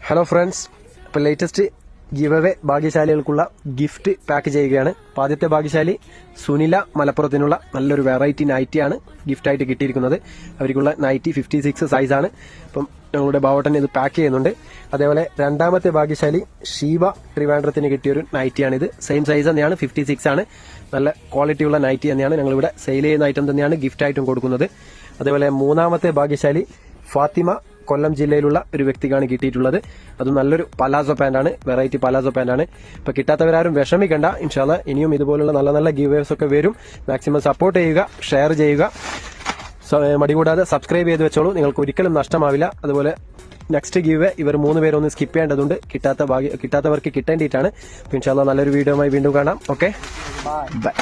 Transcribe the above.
Hello friends, ഇപ്പോൾ latest give away ഭാഗ്യശാലികൾക്കുള്ള gift pack ചെയ്യുകയാണ്. അപ്പോൾ ആദ്യത്തെ ഭാഗ്യശാലി സുനില മലപ്പുറത്തിനുള്ള നല്ലൊരു വെറൈറ്റി നൈറ്റിയാണ് ഗിഫ്റ്റായിട്ട് കിട്ടിയിരിക്കുന്നത്. അവർക്കുള്ള നൈറ്റി 56 സൈസാണ്. അപ്പം ഞങ്ങളുടെ ബാവട്ടൻ ഇത് പാക്ക് ചെയ്യുന്നുണ്ട്. അതേപോലെ രണ്ടാമത്തെ ഭാഗ്യശാലി ഷീവ ട്രിവാൻഡ്രത്തിന് കിട്ടിയൊരു നൈറ്റിയാണിത്. സെയിം സൈസ് തന്നെയാണ്, 56 ആണ്. നല്ല ക്വാളിറ്റിയുള്ള നൈറ്റി തന്നെയാണ്. ഞങ്ങളിവിടെ സെയിൽ ചെയ്യുന്ന ഐറ്റം തന്നെയാണ് ഗിഫ്റ്റായിട്ടും കൊടുക്കുന്നത്. അതേപോലെ മൂന്നാമത്തെ ഭാഗ്യശാലി ഫാത്തിമ, കൊല്ലം ജില്ലയിലുള്ള ഒരു വ്യക്തിക്കാണ് കിട്ടിയിട്ടുള്ളത്. അത് നല്ലൊരു പലാസോ പാന്റാണ്, വെറൈറ്റി പലാസോ പാന്റാണ്. ഇപ്പൊ കിട്ടാത്തവരാരും വിഷമിക്കണ്ട. ഇൻഷാല്ല ഇനിയും ഇതുപോലുള്ള നല്ല നല്ല ഗീവേഴ്സ് ഒക്കെ വരും. മാക്സിമം സപ്പോർട്ട് ചെയ്യുക, ഷെയർ ചെയ്യുക, മടി കൂടാതെ സബ്സ്ക്രൈബ് ചെയ്ത് വെച്ചോളൂ. നിങ്ങൾക്ക് ഒരിക്കലും നഷ്ടമാവില്ല. അതുപോലെ നെക്സ്റ്റ് ഗീവ് ഇവർ 3 പേരൊന്ന് സ്കിപ്പ് ചെയ്യേണ്ടതുണ്ട്. കിട്ടാത്തവർക്ക് കിട്ടേണ്ടിയിട്ടാണ്. ഇൻഷാല്ല നല്ലൊരു വീഡിയോയുമായി വീണ്ടും കാണാം. Okay, by.